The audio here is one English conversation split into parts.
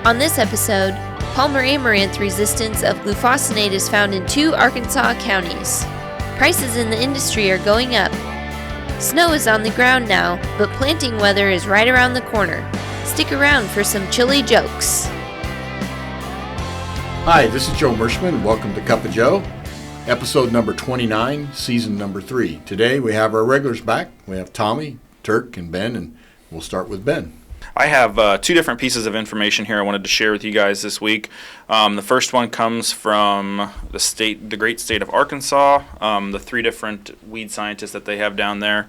On this episode, Palmer Amaranth resistance of glufosinate is found in 2 Arkansas counties. Prices in the industry are going up. Snow is on the ground now, but planting weather is right around the corner. Stick around for some chilly jokes. Hi, this is Joe Mershman, and welcome to Cup of Joe, episode number 29, season number 3. Today we have our regulars back. We have Tommy, Turk, and Ben, and we'll start with Ben. I have 2 different pieces of information here I wanted to share with you guys this week. The first one comes from the great state of Arkansas. The 3 different weed scientists that they have down there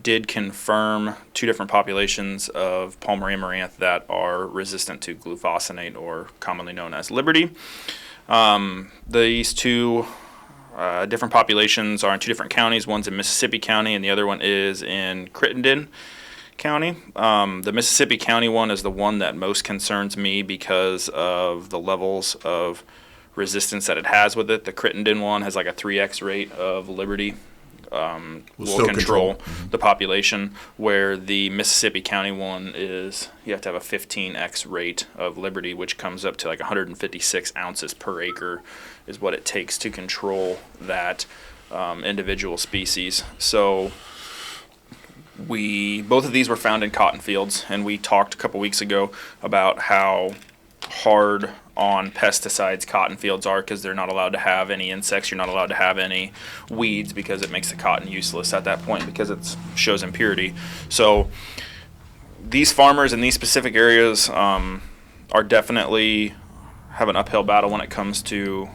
did confirm 2 different populations of Palmer Amaranth that are resistant to glufosinate, or commonly known as Liberty. These 2 different populations are in 2 different counties. One's in Mississippi County and the other one is in Crittenden County. The Mississippi County one is the one that most concerns me because of the levels of resistance that it has with it. The Crittenden one has like a 3x rate of Liberty. Will control the population, where the Mississippi County one is you have to have a 15x rate of Liberty, which comes up to like 156 ounces per acre is what it takes to control that individual species. So both of these were found in cotton fields, and we talked a couple weeks ago about how hard on pesticides cotton fields are because they're not allowed to have any insects. You're not allowed to have any weeds because it makes the cotton useless at that point because it shows impurity. So these farmers in these specific areas are definitely have an uphill battle when it comes to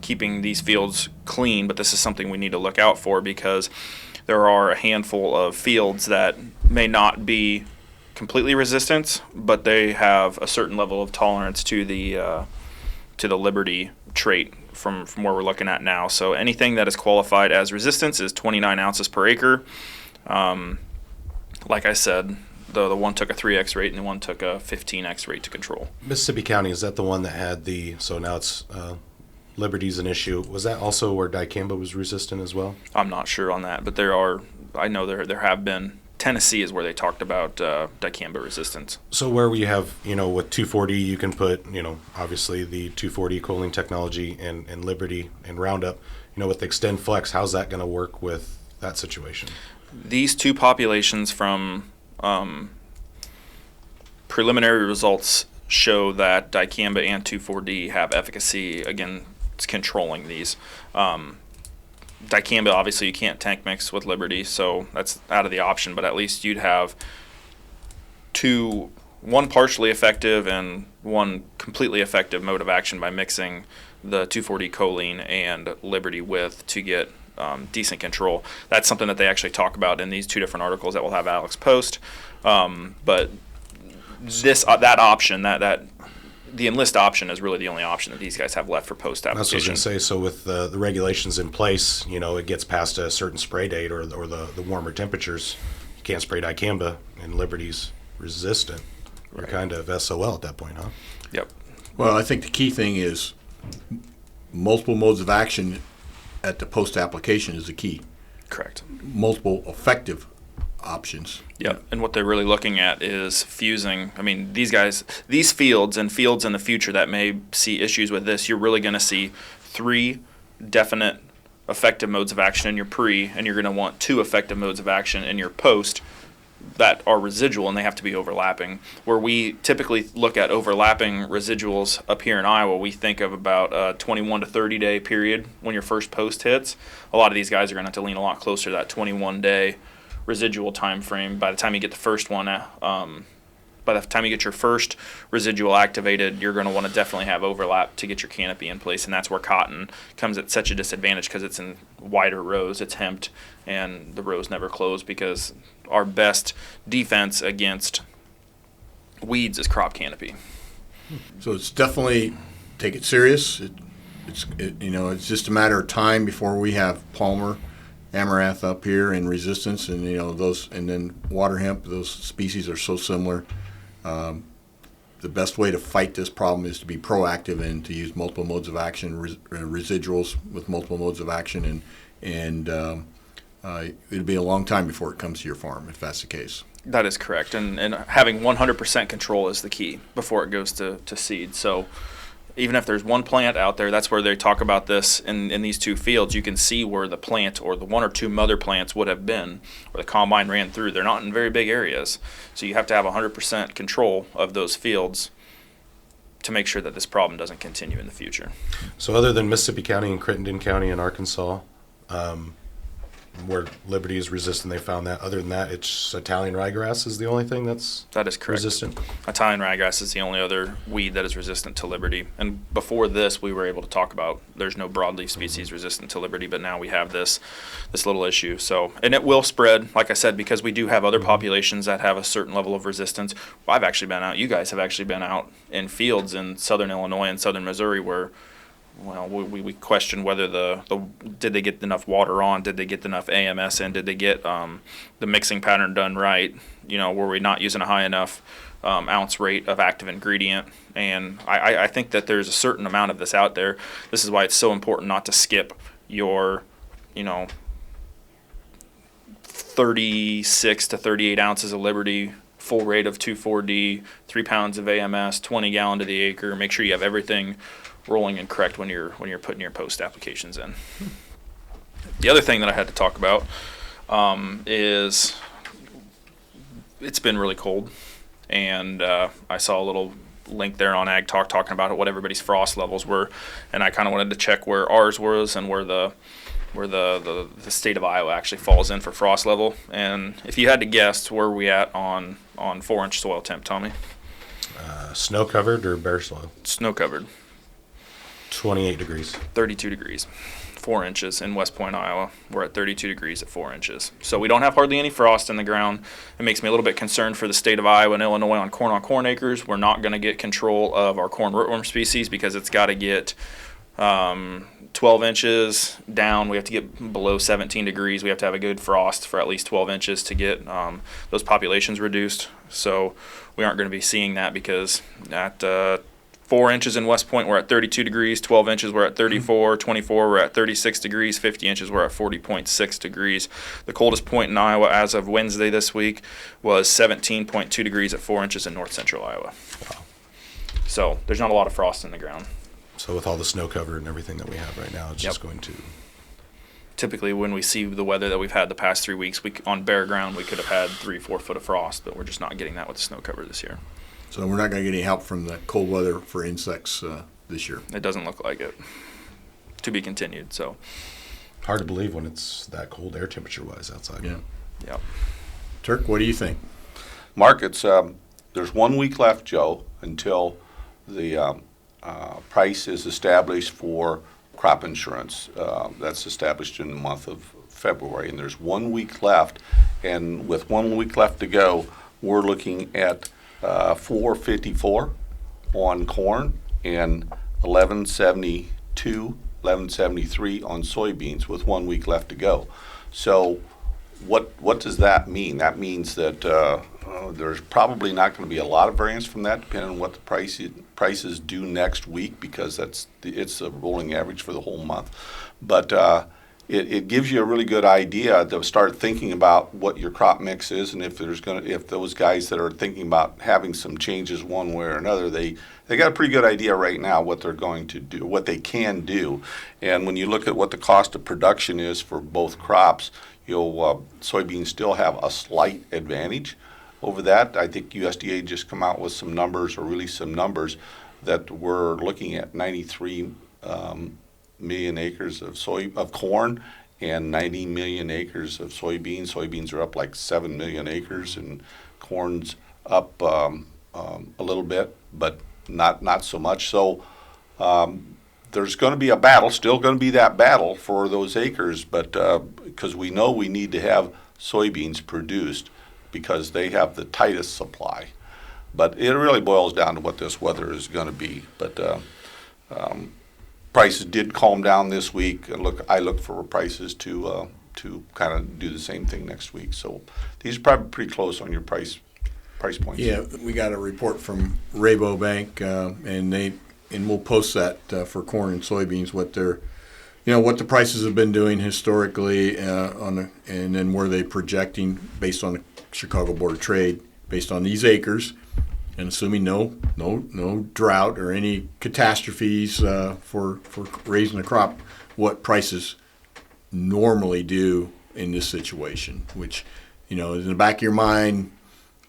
keeping these fields clean, but this is something we need to look out for because there are a handful of fields that may not be completely resistant, but they have a certain level of tolerance to the Liberty trait from where we're looking at now. So anything that is qualified as resistance is 29 ounces per acre. Like I said, the one took a 3x rate and the one took a 15x rate to control. Mississippi County, is that the one that had so now it's Liberty's an issue. Was that also where dicamba was resistant as well? I'm not sure on that, but I know there have been. Tennessee is where they talked about dicamba resistance. So where we have, with 2,4-D, you can put, obviously the 2,4-D choline technology and Liberty and Roundup, with Extend Flex, how's that going to work with that situation? These 2 populations from preliminary results show that dicamba and 2,4-D have efficacy against controlling these. Dicamba, obviously, you can't tank mix with Liberty, so that's out of the option, but at least you'd have 2, one partially effective and one completely effective mode of action by mixing the 2,4-D choline and Liberty with to get decent control. That's something that they actually talk about in these 2 different articles that we'll have Alex post. But that option, the enlist option is really the only option that these guys have left for post application. That's what I was going to say. So with the regulations in place, it gets past a certain spray date or the warmer temperatures, you can't spray dicamba, and Liberty's resistant. You're Right. kind of SOL at that point, huh? Yep. Well, I think the key thing is multiple modes of action at the post application is the key. Correct. Multiple effective options. Yep, and what they're really looking at is fusing. I mean, these fields and fields in the future that may see issues with this, you're really going to see 3 definite effective modes of action in your pre, and you're going to want 2 effective modes of action in your post that are residual, and they have to be overlapping. Where we typically look at overlapping residuals up here in Iowa, we think of about a 21 to 30 day period when your first post hits. A lot of these guys are going to have to lean a lot closer to that 21 day residual time frame. By the time you get the first one, by the time you get your first residual activated, you're going to want to definitely have overlap to get your canopy in place, and that's where cotton comes at such a disadvantage because it's in wider rows, it's hemped, and the rows never close because our best defense against weeds is crop canopy. So it's definitely, take it serious. It's just a matter of time before we have Palmer Amaranth up here in resistance, and those, and then water hemp. Those species are so similar. The best way to fight this problem is to be proactive and to use multiple modes of action, residuals with multiple modes of action, and it'll be a long time before it comes to your farm if that's the case. That is correct, and having 100% control is the key before it goes to seed. So even if there's one plant out there, that's where they talk about this in these two fields. You can see where the plant or the one or two mother plants would have been, where the combine ran through. They're not in very big areas, so you have to have 100% control of those fields to make sure that this problem doesn't continue in the future. So other than Mississippi County and Crittenden County in Arkansas, where Liberty is resistant, they found that. Other than that, it's Italian ryegrass is the only thing That is correct. resistant. Italian ryegrass is the only other weed that is resistant to Liberty. And before this, we were able to talk about there's no broadleaf species resistant to Liberty, but now we have this little issue. So, and it will spread, like I said, because we do have other populations that have a certain level of resistance. I've actually been out. You guys have actually been out in fields in southern Illinois and southern Missouri where, well, we question whether did they get enough water on, did they get enough AMS in, did they get the mixing pattern done right, were we not using a high enough ounce rate of active ingredient. And I think that there's a certain amount of this out there. This is why it's so important not to skip your 36 to 38 ounces of Liberty, full rate of 2,4-D, 3 pounds of AMS, 20 gallon to the acre. Make sure you have everything rolling and correct when you're putting your post applications in. The other thing that I had to talk about is it's been really cold, and I saw a little link there on Ag Talk talking about what everybody's frost levels were, and I kind of wanted to check where ours was and where the state of Iowa actually falls in for frost level. And if you had to guess, where are we at on 4-inch soil temp, Tommy? Snow covered or bare soil? Snow covered. 28 degrees. 32 degrees. 4 inches in West Point, Iowa. We're at 32 degrees at 4 inches. So we don't have hardly any frost in the ground. It makes me a little bit concerned for the state of Iowa and Illinois on corn acres. We're not going to get control of our corn rootworm species because it's got to get 12 inches down. We have to get below 17 degrees. We have to have a good frost for at least 12 inches to get those populations reduced. So we aren't going to be seeing that because at 4 inches in West Point, we're at 32 degrees, 12 inches, we're at 34, 24, we're at 36 degrees, 50 inches, we're at 40.6 degrees. The coldest point in Iowa as of Wednesday this week was 17.2 degrees at 4 inches in north central Iowa. Wow. So there's not a lot of frost in the ground. So with all the snow cover and everything that we have right now, it's just going to... Typically when we see the weather that we've had the past 3 weeks, on bare ground we could have had 3-4 foot of frost, but we're just not getting that with the snow cover this year. So we're not going to get any help from the cold weather for insects this year. It doesn't look like it. To be continued. So hard to believe when it's that cold air temperature wise outside. Yeah. Yep. Turk, what do you think? Mark, it's there's 1 week left, Joe, until the price is established for crop insurance. That's established in the month of February, and there's 1 week left. And with 1 week left to go, we're looking at $4.54 on corn and $11.72, $11.73 on soybeans with 1 week left to go. So what does that mean? That means that there's probably not going to be a lot of variance from that, depending on what the prices do next week, because it's a rolling average for the whole month. But it gives you a really good idea to start thinking about what your crop mix is, and if those guys that are thinking about having some changes one way or another, they got a pretty good idea right now what they're going to do, what they can do. And when you look at what the cost of production is for both crops, soybeans still have a slight advantage over that. I think USDA just come out with some numbers, or released some numbers, that we're looking at 93 million acres of corn and 90 million acres of soybeans. Soybeans are up like 7 million acres, and corn's up a little bit, but not so much. So there's going to be a battle, still going to be that battle for those acres, but because we know we need to have soybeans produced because they have the tightest supply. But it really boils down to what this weather is going to be. But prices did calm down this week. I look for prices to kind of do the same thing next week. So these are probably pretty close on your price points. Yeah, we got a report from Rabobank, and we'll post that for corn and soybeans, what their what the prices have been doing historically and then where they projecting based on the Chicago Board of Trade, based on these acres, and assuming no drought or any catastrophes for raising the crop, what prices normally do in this situation, which, in the back of your mind,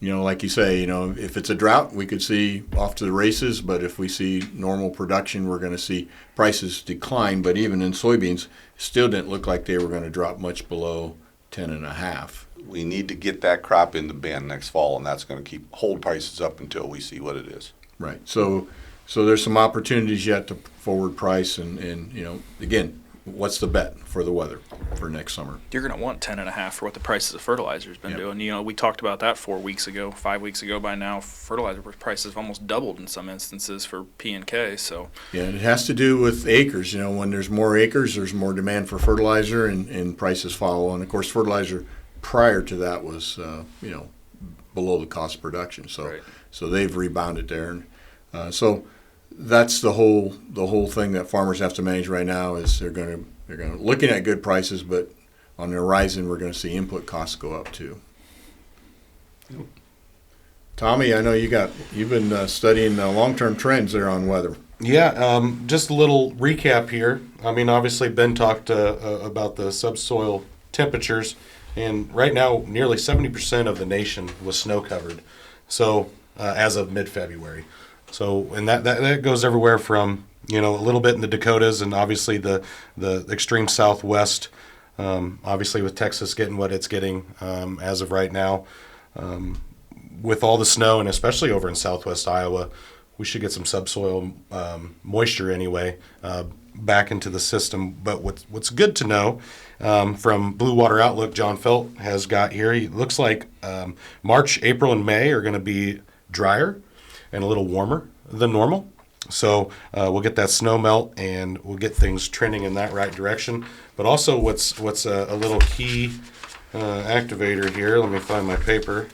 like you say, if it's a drought, we could see off to the races, but if we see normal production, we're going to see prices decline. But even in soybeans, it still didn't look like they were going to drop much below 10.5. We need to get that crop in the bin next fall, and that's going to hold prices up until we see what it is. Right. So there's some opportunities yet to forward price, and again, what's the bet for the weather for next summer? You're going to want 10.5 for what the prices of fertilizer has been doing. We talked about that 4 weeks ago, 5 weeks ago. By now, fertilizer prices have almost doubled in some instances for P and K. So yeah, it has to do with acres. When there's more acres, there's more demand for fertilizer, and prices follow. And of course, fertilizer prior to that was below the cost of production. So right. So they've rebounded there. And, so that's the whole thing that farmers have to manage right now is they're going to looking at good prices, but on the horizon we're going to see input costs go up too. Tommy, I know you've been studying long-term trends there on weather. Yeah, just a little recap here. I mean, obviously Ben talked about the subsoil temperatures, and right now nearly 70% of the nation was snow covered. So as of mid-February. So, and that goes everywhere from, a little bit in the Dakotas and obviously the extreme Southwest, obviously with Texas getting what it's getting as of right now. With all the snow, and especially over in Southwest Iowa, we should get some subsoil moisture anyway back into the system. But what's good to know from Blue Water Outlook, John Felt has got here, he looks like March, April, and May are going to be drier and a little warmer than normal. So we'll get that snow melt and we'll get things trending in that right direction. But also what's a little key activator here, let me find my paper.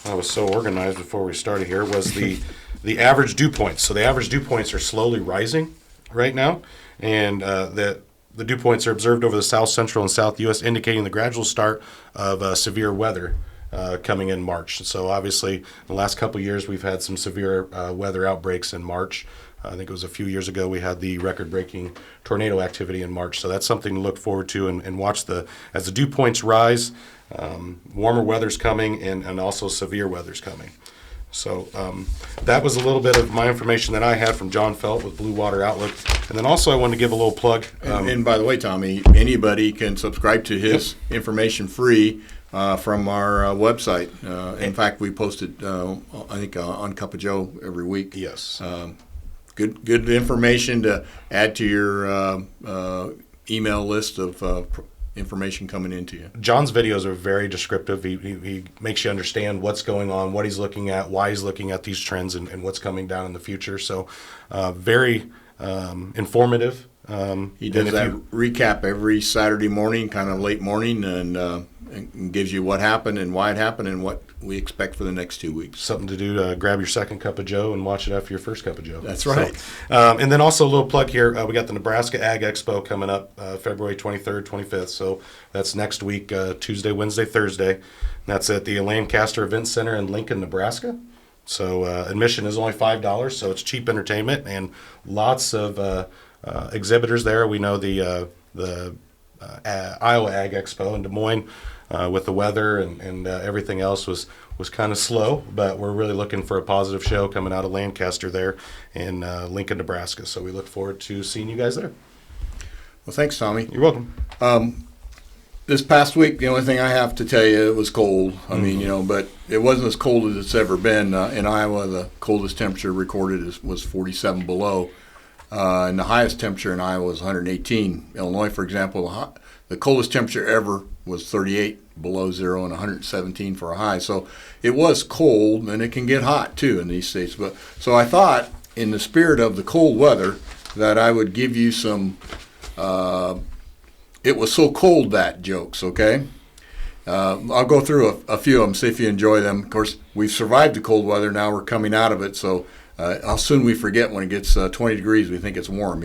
I was so organized before we started here, was the average dew points. So the average dew points are slowly rising right now, and the dew points are observed over the south, central, and south U.S., indicating the gradual start of severe weather coming in March. So obviously, the last couple of years, we've had some severe weather outbreaks in March. I think it was a few years ago we had the record-breaking tornado activity in March. So that's something to look forward to and watch as the dew points rise. Warmer weather's coming and also severe weather's coming. So that was a little bit of my information that I had from John Felt with Blue Water Outlook. And then also I wanted to give a little plug. And by the way, Tommy, anybody can subscribe to his information free from our website. In fact, we post it, I think, on Cup of Joe every week. Yes. Good information to add to your email list of information coming into you. John's videos are very descriptive. He makes you understand what's going on, what he's looking at, why he's looking at these trends, and what's coming down in the future. So very informative. He does that recap every Saturday morning, kind of late morning, and gives you what happened and why it happened and what we expect for the next 2 weeks. Something to do to grab your second cup of Joe and watch it after your first cup of Joe. That's right. So, and then also a little plug here. We got the Nebraska Ag Expo coming up February 23rd, 25th. So that's next week, Tuesday, Wednesday, Thursday. And that's at the Lancaster Event Center in Lincoln, Nebraska. So admission is only $5, so it's cheap entertainment and lots of exhibitors there. We know the Iowa Ag Expo in Des Moines with the weather and everything else was kind of slow, but we're really looking for a positive show coming out of Lancaster there in Lincoln, Nebraska. So we look forward to seeing you guys there. Well, thanks, Tommy. You're welcome. This past week, the only thing I have to tell you, it was cold. I mean, but it wasn't as cold as it's ever been. In Iowa, the coldest temperature recorded was 47 below. And the highest temperature in Iowa was 118. Illinois, for example, the coldest temperature ever was 38 below zero and 117 for a high. So it was cold, and it can get hot too in these states. But so I thought, in the spirit of the cold weather, that I would give you some it was so cold that jokes, okay? I'll go through a few of them, see if you enjoy them. Of course, we've survived the cold weather. Now we're coming out of it, so how soon we forget when it gets 20 degrees, we think it's warm,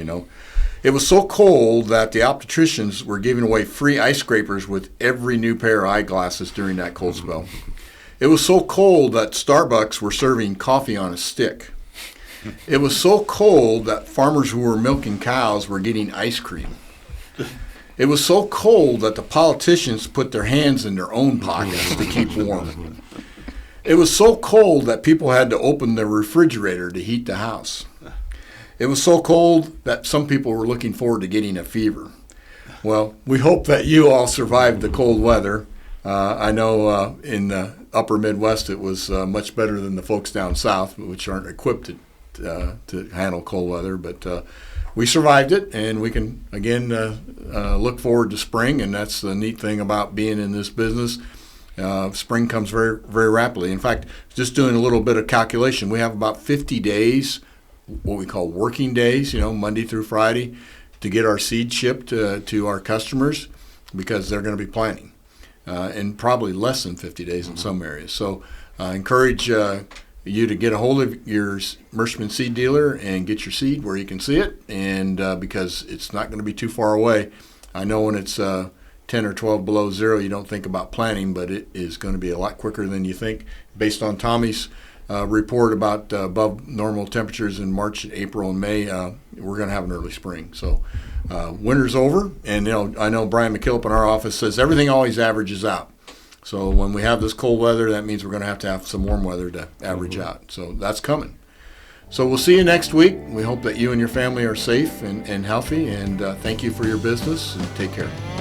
It was so cold that the opticians were giving away free ice scrapers with every new pair of eyeglasses during that cold spell. It was so cold that Starbucks were serving coffee on a stick. It was so cold that farmers who were milking cows were getting ice cream. It was so cold that the politicians put their hands in their own pockets to keep warm. It was so cold that people had to open their refrigerator to heat the house. It was so cold that some people were looking forward to getting a fever. Well, we hope that you all survived the cold weather. I know in the upper Midwest it was much better than the folks down south, which aren't equipped to handle cold weather. But we survived it, and we can, again, look forward to spring, and that's the neat thing about being in this business. Spring comes very, very rapidly. In fact, just doing a little bit of calculation, we have about 50 days, what we call working days, Monday through Friday, to get our seed shipped to our customers because they're going to be planting. And probably less than 50 days in some areas. So I encourage you to get a hold of your Merschman seed dealer and get your seed where you can see it, and because it's not going to be too far away. I know when it's 10 or 12 below zero, you don't think about planting, but it is going to be a lot quicker than you think. Based on Tommy's report about above normal temperatures in March, April, and May, we're going to have an early spring. So winter's over, and I know Brian McKillop in our office says everything always averages out. So when we have this cold weather, that means we're going to have some warm weather to average out. So that's coming. So we'll see you next week. We hope that you and your family are safe and healthy, and thank you for your business, and take care.